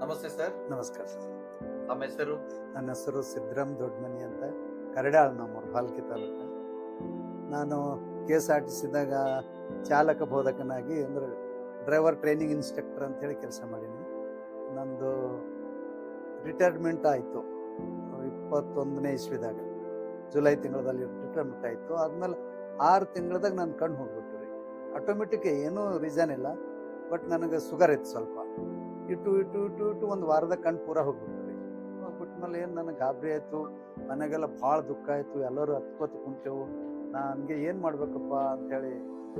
ನಮಸ್ತೆ ಸರ್. ನಮಸ್ಕಾರ ಸರ್. ನಮ್ಮ ಹೆಸರು? ನನ್ನ ಹೆಸರು ಸಿದ್ದರಾಮ್ ದೊಡ್ಡಮನಿ ಅಂತ, ಕರಡ್ಯಾಳ, ನಮ್ಮೂರು ಭಾಲ್ಕಿ ತಾಲೂಕು. ನಾನು KSRTCದಾಗ ಚಾಲಕ ಬೋಧಕನಾಗಿ ಅಂದರೆ ಡ್ರೈವರ್ ಟ್ರೈನಿಂಗ್ ಇನ್ಸ್ಟ್ರಕ್ಟರ್ ಅಂತೇಳಿ ಕೆಲಸ ಮಾಡೀನಿ. ನಂದು ರಿಟೈರ್ಮೆಂಟ್ ಆಯಿತು 21ನೇ ಇಸ್ವಿದಾಗ, ಜುಲೈ ತಿಂಗಳಲ್ಲಿ ರಿಟೈರ್ಮೆಂಟ್ ಆಯಿತು. ಆದಮೇಲೆ 6 ತಿಂಗಳದಾಗ ನನ್ನ ಕಣ್ಣು ಹೋಗ್ಬಿಟ್ಟು ರೀ. ಆಟೋಮೆಟಿಕ್ ಏನೂ ರೀಸನ್ ಇಲ್ಲ, ಬಟ್ ನನಗೆ ಶುಗರ್ ಇತ್ತು ಸ್ವಲ್ಪ. ಇಟ್ಟು ಒಂದು ವಾರದಾಗ ಕಣ್ಣು ಪೂರ ಹೋಗ್ಬಿಟ್ಟು ರೀ. ಹೋಗ್ಬಿಟ್ಮೇಲೆ ಏನು ನನಗೆ ಗಾಬರಿ ಆಯಿತು, ಮನೆಗೆಲ್ಲ ಭಾಳ ದುಃಖ ಆಯಿತು. ಎಲ್ಲರೂ ಹತ್ಕೋತ ಕುಂತೇವು. ನನಗೆ ಏನು ಮಾಡ್ಬೇಕಪ್ಪ ಅಂಥೇಳಿ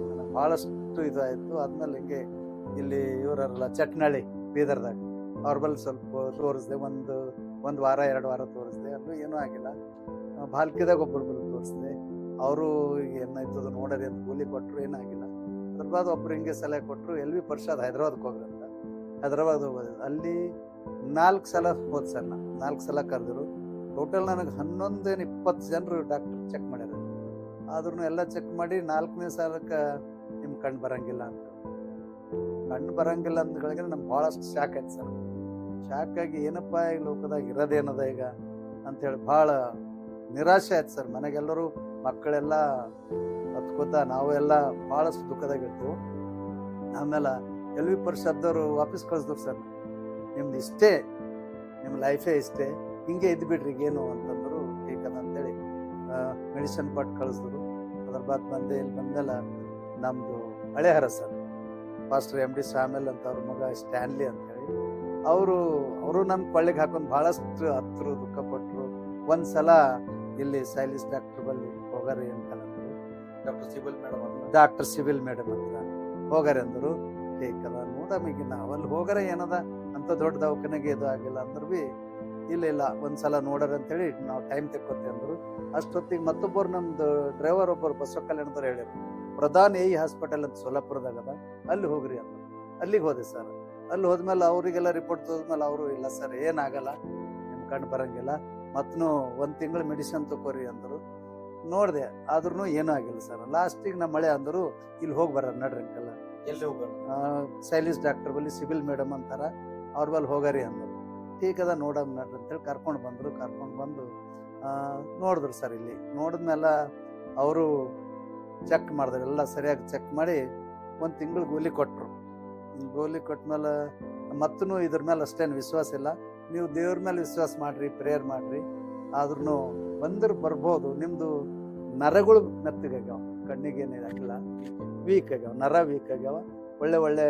ನನಗೆ ಭಾಳಷ್ಟು ಇದಾಯಿತು. ಆದಮೇಲೆ ಹಿಂಗೆ ಇಲ್ಲಿ ಇವರಲ್ಲ ಚಟ್ನಳ್ಳಿ ಬೀದರ್ದಾಗ ಅವ್ರ ಬಲ್ಲಿ ಸ್ವಲ್ಪ ತೋರಿಸ್ದೆ. ಒಂದು ವಾರ 2 ವಾರ ತೋರಿಸ್ದೆ, ಅಲ್ಲೂ ಏನೂ ಆಗಿಲ್ಲ. ಭಾಲ್ಕಿದಾಗ ಒಬ್ಬರು ಬಲ್ಲಿ ತೋರಿಸ್ದೆ, ಅವರು ಈಗ ಏನಾಯ್ತದ ನೋಡರಿ ಅಂತ ಕೂಲಿ ಕೊಟ್ಟರು, ಏನಾಗಿಲ್ಲ. ಅದ್ರ ಬಾದ್ ಒಬ್ರು ಹಿಂಗೆ ಸಲಹೆ ಕೊಟ್ಟರು, LV ಪ್ರಸಾದ್ ಹೈದ್ರಾಬಾದ್ಗೆ ಹೋಗ್ರಿ ಅಂತ. ಹೈದ್ರಾಬಾದ್ ಹೋಗೋದು, ಅಲ್ಲಿ 4 ಸಲ ಹೋದ್ ಸರ್. 4 ಸಲ ಕರೆದ್ರು. ಟೋಟಲ್ ನನಗೆ 11-20 ಜನರು ಡಾಕ್ಟರ್ ಚೆಕ್ ಮಾಡ್ಯಾರ. ಆದ್ರೂ ಎಲ್ಲ ಚೆಕ್ ಮಾಡಿ 4ನೇ ಸಲಕ್ಕೆ ನಿಮ್ಗೆ ಕಣ್ಣು ಬರಂಗಿಲ್ಲ ಅಂತ. ಕಣ್ಣು ಬರಂಗಿಲ್ಲ ಅಂದ್ಗಳಿಗೆ ನಮ್ಗೆ ಭಾಳಷ್ಟು ಶಾಕ್ ಆಯ್ತು ಸರ್. ಶಾಕ್ ಆಗಿ ಏನಪ್ಪ ಈ ಲೋಕದಾಗ ಇರೋದೇನದ ಈಗ ಅಂಥೇಳಿ ಭಾಳ ನಿರಾಶೆ ಆಯ್ತು ಸರ್. ಮನೆಗೆಲ್ಲರೂ ಮಕ್ಕಳೆಲ್ಲ ಹತ್ಕೋತ ನಾವೆಲ್ಲ ಭಾಳಷ್ಟು ದುಃಖದಾಗ ಇರ್ತೀವಿ. ಆಮೇಲೆ LV ಪರಿಷದ್ದವರು ವಾಪಸ್ ಕಳಿಸಿದ್ರು ಸರ್, ನಿಮ್ದು ಇಷ್ಟೇ, ನಿಮ್ಮ ಲೈಫೇ ಇಷ್ಟೇ, ಹಿಂಗೆ ಇದ್ದು ಬಿಡ್ರಿ ಈಗೇನು ಅಂತಂದರು. ಬೇಕದ ಅಂತೇಳಿ ಮೆಡಿಸಿನ್ ಕೊಟ್ಟು ಕಳಿಸಿದ್ರು. ಅದ್ರ ಬಾದ್ ಬಂದೆ. ಇಲ್ಲಿ ಬಂದಮೇಲೆ ನಮ್ಮದು ಹಳೆಹರ ಸರ್, ಫಾಸ್ಟರ್ MD ಶಾಮೇಲ್ ಅಂತ ಅವ್ರ ಮಗ ಸ್ಟ್ಯಾನ್ಲಿ ಅಂತೇಳಿ, ಅವರು ನನ್ನ ಕೊಳ್ಳಿಗೆ ಹಾಕೊಂಡು ಭಾಳಷ್ಟು ಹತ್ತರು, ದುಃಖ ಪಟ್ಟರು. ಒಂದು ಸಲ ಇಲ್ಲಿ ಸೈಲಿಸ್ ಡಾಕ್ಟರ್ ಬಲ್ಲಿ ಹೋಗಾರಿ ಅಂತಂದ್ರು. ಡಾಕ್ಟರ್ ಸಿವಿಲ್ ಮೇಡಮ್ ಹತ್ರ ಹೋಗಾರಿ ಅಂದರು. ಬೇಕದ ನೋಡಮಿಗೆ ನಾವಲ್ಲಿ ಹೋಗಾರ ಏನದ ಅಂತ ದೊಡ್ಡ ದವಾಖಾನೆಗೆ ಇದು ಆಗಿಲ್ಲ ಅಂದ್ರು ಭೀ ಇಲ್ಲ ಒಂದ್ಸಲ ನೋಡಾರ ಅಂತೇಳಿ ನಾವು ಟೈಮ್ ತೆಕ್ಕೋತೆ ಅಂದರು. ಅಷ್ಟೊತ್ತಿಗೆ ಮತ್ತೊಬ್ಬರು ನಮ್ದು ಡ್ರೈವರ್ ಒಬ್ಬರು ಬಸವ ಕಲ್ಯಾಣದವ್ರು ಹೇಳಿದ್ರು, ಪ್ರಧಾನ್ AI ಹಾಸ್ಪಿಟಲ್ ಅಂತ ಸೋಲಾಪುರದಾಗ ಅದ, ಅಲ್ಲಿ ಹೋಗ್ರಿ ಅಂದರು. ಅಲ್ಲಿಗೆ ಹೋದೆ ಸರ್. ಅಲ್ಲಿ ಹೋದ್ಮೇಲೆ ಅವರಿಗೆಲ್ಲ ರಿಪೋರ್ಟ್ ತೋದ್ಮೇಲೆ ಅವರು ಇಲ್ಲ ಸರ್ ಏನಾಗಲ್ಲ, ನಿಮ್ಮ ಕಣ್ಣು ಬರಂಗಿಲ್ಲ, ಮತ್ತೂ 1 ತಿಂಗಳು ಮೆಡಿಸಿನ್ ತಗೋರಿ ಅಂದರು. ನೋಡಿದೆ, ಆದ್ರೂ ಏನೂ ಆಗಿಲ್ಲ ಸರ್. ಲಾಸ್ಟಿಗೆ ನಮ್ಮ ಮಳೆ ಅಂದರು, ಇಲ್ಲಿ ಹೋಗಿ ಬರ ನಡ್ರಿ ಅಂಕಲ್ಲ, ಎಲ್ಲಿ ಹೋಗೋಣ? ಸೈಲಿಸ್ ಡಾಕ್ಟರ್ ಬಲ್ಲಿ ಸಿವಿಲ್ ಮೇಡಮ್ ಅಂತಾರ, ಅವ್ರ ಬಲ್ಲಿ ಹೋಗಾರಿ ಅಂದರು. ಟೀಕದ ನೋಡಮ್ ನಡ್ರಿ ಅಂತೇಳಿ ಕರ್ಕೊಂಡು ಬಂದರು. ಕರ್ಕೊಂಡು ಬಂದು ನೋಡಿದ್ರು ಸರ್. ಇಲ್ಲಿ ನೋಡಿದ್ಮೇಲೆ ಅವರು ಚೆಕ್ ಮಾಡಿದ್ರು, ಎಲ್ಲ ಸರಿಯಾಗಿ ಚೆಕ್ ಮಾಡಿ 1 ತಿಂಗಳು ಗೋಲಿ ಕೊಟ್ಟರು. ಗೋಲಿ ಕೊಟ್ಮೇಲೆ ಮತ್ತೂ ಇದ್ರ ಮೇಲೆ ಅಷ್ಟೇನು ವಿಶ್ವಾಸ ಇಲ್ಲ, ನೀವು ದೇವ್ರ ಮೇಲೆ ವಿಶ್ವಾಸ ಮಾಡಿರಿ, ಪ್ರೇಯರ್ ಮಾಡಿರಿ, ಆದ್ರೂ ಬಂದ್ರೆ ಬರ್ಬೋದು. ನಿಮ್ಮದು ನರಗಳು ಮೆತ್ತಗಾಗ್ಯಾವ, ಕಣ್ಣಿಗೇನು ಹಾಕಿಲ್ಲ, ವೀಕ್ ಆಗ್ಯಾವ, ನರ ವೀಕ್ ಆಗ್ಯಾವ, ಒಳ್ಳೆ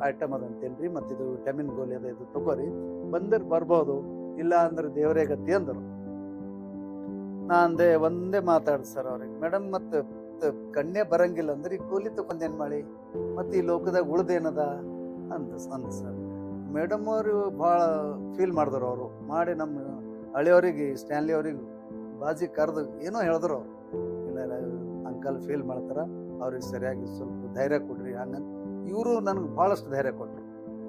ಐಟಮ್ ಅದಂತೇನ್ರಿ, ಮತ್ತಿದು ವಿಟಮಿನ್ ಗೋಲಿ ಅದ, ಇದು ತಗೋರಿ, ಬಂದ್ರೆ ಬರ್ಬೋದು, ಇಲ್ಲ ಅಂದ್ರೆ ದೇವರೇ ಗತಿ ಅಂದರು. ನಾ ಅಂದೆ, ಒಂದೇ ಮಾತಾಡ್ ಸರ್ ಅವ್ರಿಗೆ, ಮೇಡಮ್ ಮತ್ತೆ ಕಣ್ಣೇ ಬರಂಗಿಲ್ಲ ಅಂದ್ರೆ ಈ ಗೋಲಿ ತಗೊಂಡೇನು ಮಾಡಿ, ಮತ್ತೆ ಈ ಲೋಕದಾಗ ಉಳ್ದೇನದ ಅಂದ ಸರ್. ಮೇಡಮ್ ಅವರು ಭಾಳ ಫೀಲ್ ಮಾಡಿದ್ರು. ಅವರು ಮಾಡಿ ನಮ್ಮ ಹಳೆಯವ್ರಿಗೆ, ಸ್ಟ್ಯಾನ್ಲಿ ಅವ್ರಿಗೆ ಬಾಜಿ ಕರೆದು ಏನೋ ಹೇಳಿದ್ರು. ಅವ್ರು ಇಲ್ಲ ಅಂಕಲ್ ಫೀಲ್ ಮಾಡ್ತಾರ, ಅವ್ರಿಗೆ ಸರಿಯಾಗಿ ಸ್ವಲ್ಪ ಧೈರ್ಯ ಕೊಡ್ರಿ ಹಂಗಂತ ಇವರು ನನಗೆ ಭಾಳಷ್ಟು ಧೈರ್ಯ ಕೊಟ್ಟರು.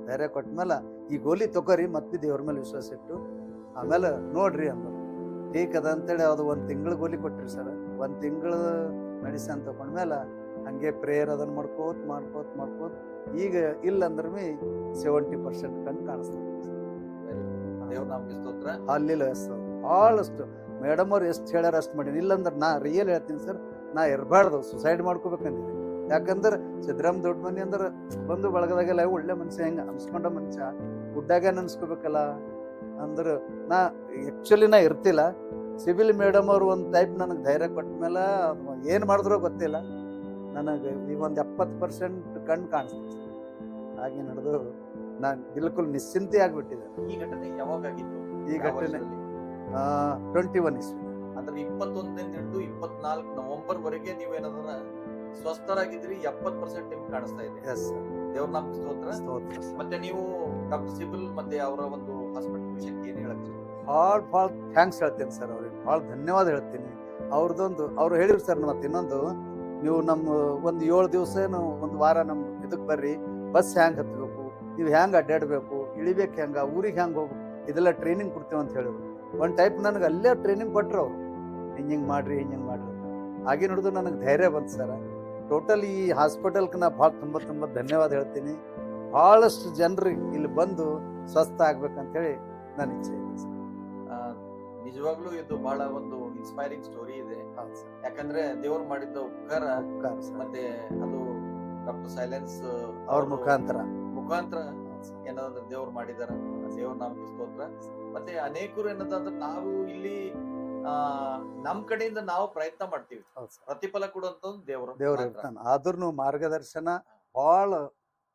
ಧೈರ್ಯ ಕೊಟ್ಮೇಲೆ ಈ ಗೋಲಿ ತಗೋರಿ, ಮತ್ತೆ ದೇವ್ರ ಮೇಲೆ ವಿಶ್ವಾಸ ಇಟ್ಟು ಆಮೇಲೆ ನೋಡ್ರಿ ಅಂದರು. ಟೀಕ್ ಅದ ಅಂತೇಳಿ ಅದು 1 ತಿಂಗಳು ಗೋಲಿ ಕೊಟ್ರಿ ಸರ್. 1 ತಿಂಗಳು ಮೆಡಿಸಿನ್ ತಗೊಂಡ್ಮೇಲೆ ಹಂಗೆ ಪ್ರೇಯರ್ ಅದನ್ನು ಮಾಡ್ಕೋತ ಈಗ ಇಲ್ಲ ಅಂದ್ರೆ 70% ಕಣ್ಣು ಕಾಣಿಸ್ತದೆ. ಅಲ್ಲಿಲ್ಲ ಸರ್, ಭಾಳಷ್ಟು ಮೇಡಮ್ ಅವ್ರು ಎಷ್ಟು ಹೇಳ್ಯಾರ ಅಷ್ಟು ಮಾಡೀನಿ. ಇಲ್ಲಂದ್ರೆ ನಾ ರಿಯಲ್ ಹೇಳ್ತೀನಿ ಸರ್, ನಾ ಇರಬಾರ್ದು, ಸುಸೈಡ್ ಮಾಡ್ಕೋಬೇಕಂದಿದ್ದೆ. ಯಾಕಂದ್ರೆ ಸಿದ್ದರಾಮ್ ದೊಡ್ಡಮನಿ ಅಂದ್ರೆ ಬಂದು ಬಳಗದಾಗೆಲ್ಲ ಒಳ್ಳೆ ಮನುಷ್ಯ, ಹೆಂಗೆ ಅನ್ಸ್ಕೊಂಡ ಮನುಷ್ಯ, ಗುಡ್ಡಾಗ ಅನ್ಸ್ಕೋಬೇಕಲ್ಲ ಅಂದ್ರೆ ನಾ ಆ್ಯಕ್ಚುಲಿ ನಾ ಇರ್ತಿಲ್ಲ. ಸಿವಿಲ್ ಮೇಡಮ್ ಅವ್ರು ಒಂದು ಟೈಪ್ ನನಗೆ ಧೈರ್ಯ ಕೊಟ್ಟ ಮೇಲೆ ಏನು ಮಾಡಿದ್ರೋ ಗೊತ್ತಿಲ್ಲ, ನನಗೆ ಈಗ ಒಂದು 70% ಕಣ್ಣು ಕಾಣಿಸ್ತದೆ. ಹಾಗೆ ನಡೆದು ನಾನು ಬಿಲ್ಕುಲ್ ನಿಶ್ಚಿಂತೆ ಆಗಿಬಿಟ್ಟಿದ್ದೆ. ಈ ಘಟನೆ ಯಾವಾಗ ಆಗಿತ್ತು? ಈ ಘಟನೆ 21 ಇಸ್ವಿ ಅಂದ್ರೆ 21ರಿಂದ ಹಿಡಿದು 24 ನವೆಂಬರ್ ವರೆಗೆ ನೀವೇನದನ್ನ ಸ್ವಸ್ಥರಾಗಿದ್ರಿ. 70% ನಿಮ್ಗೆ ಕಾಣಿಸ್ತಾ ಇದೆ. ಎಸ್ ಸರ್, ದೇವ್ರ ನಾಮ ಸ್ತೋತ್ರ. ಸ್ತೋತ್ರ. ಮತ್ತೆ ನೀವು ಡಾಕ್ಟರ್ ಸಿಬಿಲ್ ಮತ್ತೆ ಅವರ ಒಂದು ಹಾಸ್ಪಿಟಲ್ ವಿಷಯಕ್ಕೆ ಏನು ಹೇಳಕ್ಕೆ? ಭಾಳ ಥ್ಯಾಂಕ್ಸ್ ಹೇಳ್ತೀನಿ ಸರ್ ಅವ್ರಿಗೆ, ಭಾಳ ಧನ್ಯವಾದ ಹೇಳ್ತೀನಿ. ಅವ್ರು ಹೇಳಿದ್ರು ಸರ್, ಮತ್ತೆ ಇನ್ನೊಂದು, ನೀವು ನಮ್ಮ ಒಂದು 7 ದಿವಸ ಒಂದು ವಾರ ನಮ್ಮ ಇದಕ್ಕೆ ಬರ್ರಿ, ಬಸ್ ಹ್ಯಾಂಗೆ ಹತ್ಬೇಕು, ನೀವು ಹ್ಯಾಂಗೆ ಅಡ್ಡಾಡಬೇಕು, ಇಳಿಬೇಕು ಹೆಂಗೆ, ಊರಿಗೆ ಹ್ಯಾಂಗೆ ಹೋಗ್ಬೇಕು, ಇದೆಲ್ಲ ಟ್ರೈನಿಂಗ್ ಕೊಡ್ತೇವೆ ಅಂತ ಹೇಳಿದ್ರು. ಒಂದು ಟೈಪ್ ನನಗೆ ಅಲ್ಲೇ ಟ್ರೈನಿಂಗ್ ಕೊಟ್ಟರು ಅವರು, ಹಿಂಗೆ ಮಾಡ್ರಿ ಅಂತ. ಹಾಗೆ ನೋಡಿದ್ರು ನನಗೆ ಧೈರ್ಯ ಬಂತು ಸರ್. ಟೋಟಲ್ ಈ ಹಾಸ್ಪಿಟಲ್ಗೆ ನಾ ಭಾಳ ತುಂಬ ಧನ್ಯವಾದ ಹೇಳ್ತೀನಿ. ಬಹಳಷ್ಟು ಜನರಿಗೆ ಇಲ್ಲಿ ಬಂದು ಸ್ವಸ್ಥ ಆಗ್ಬೇಕಂತೇಳಿ ನನ್ನ ಇಚ್ಛೆ ಇದೆ ಸರ್. ಆ, ನಿಜವಾಗ್ಲೂ ಇದು ಬಹಳ ಒಂದು ಇನ್ಸ್ಪೈರಿಂಗ್ ಸ್ಟೋರಿ ಇದೆ. ಹೌದು ಸರ್. ಯಾಕಂದ್ರೆ ದೇವ್ರು ಮಾಡಿದ ಉಪಕಾರ ಉಪಕಾರ ಸರ್. ಮತ್ತೆ ಅದು ಡಾಕ್ಟರ್ ಸೈಲೆನ್ಸ್ ಅವ್ರ ಮುಖಾಂತರ ಮುಖಾಂತರ ಹೌದು ಸರ್. ಏನದಂದ್ರೆ ದೇವ್ರು ಮಾಡಿದಾರ. ದೇವ್ರ ನಾಮಕ್ಕೆ ಸ್ತೋತ್ರ. ಮತ್ತೆ ಅನೇಕರು ಏನದಂದ್ರೆ ನಾವು ಇಲ್ಲಿ ನಮ್ ಕಡೆಯಿಂದ ನಾವು ಪ್ರಯತ್ನ ಮಾಡ್ತೀವಿ, ಹೌದು ಸರ್. ಪ್ರತಿಫಲ ಕೊಡುವಂತ ದೇವ್ರು ದೇವ್ರು ಇರ್ತಾನ. ಆದ್ರೂ ಮಾರ್ಗದರ್ಶನ ಬಹಳ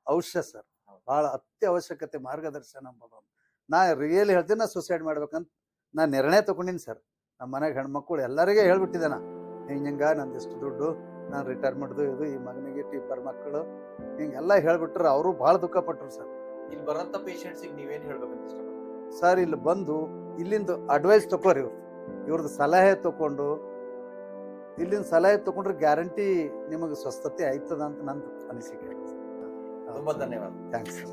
ಅವಶ್ಯ ಸರ್. ಬಹಳ ಅತ್ಯವಶ್ಯಕತೆ ಮಾರ್ಗದರ್ಶನ ಅಂಬೋದು. ನಾ ರಿಯಲಿ ಹೇಳ್ತೀನಿ, ನಾ ಸುಸೈಡ್ ಮಾಡ್ಬೇಕಂತ ನಾ ನಿರ್ಣಯ ತಗೊಂಡಿನಿ ಸರ್. ನಮ್ಮ ಮನೆಗೆ ಹೆಣ್ಮಕ್ಳು ಎಲ್ಲರಿಗೆ ಹೇಳ್ಬಿಟ್ಟಿದೆ, ನಾ ಹಿಂಗ ನಂದಿಷ್ಟು ದುಡ್ಡು, ನಾನು ರಿಟೈರ್ಮೆಂಟ್ದು ಇದು, ಈ ಮಗನಿಗೆ ಇಬ್ಬರು ಮಕ್ಕಳು, ಹಿಂಗೆಲ್ಲ ಹೇಳ್ಬಿಟ್ರು. ಅವರು ಬಹಳ ದುಃಖ ಪಟ್ರು ಸರ್. ಇಲ್ಲಿ ಬರಂತ ಪೇಷಂಟ್ಸ್ ನೀವೇನ್ ಹೇಳ್ಬೇಕಂತ ಇಷ್ಟಪಡ್ತೀರಿ ಸರ್? ಇಲ್ಲಿ ಬಂದು ಇಲ್ಲಿಂದ ಅಡ್ವೈಸ್ ತಗೋರಿ, ಇವ್ರದ್ದು ಸಲಹೆ ತಗೊಂಡು, ಇಲ್ಲಿಂದ ಸಲಹೆ ತಗೊಂಡ್ರೆ ಗ್ಯಾರಂಟಿ ನಿಮಗೆ ಸ್ವಸ್ಥತೆ ಆಯ್ತದ ಅಂತ ನಂದು ಅನಿಸಿಕೆ. ತುಂಬಾ ಧನ್ಯವಾದ. Thanks sir.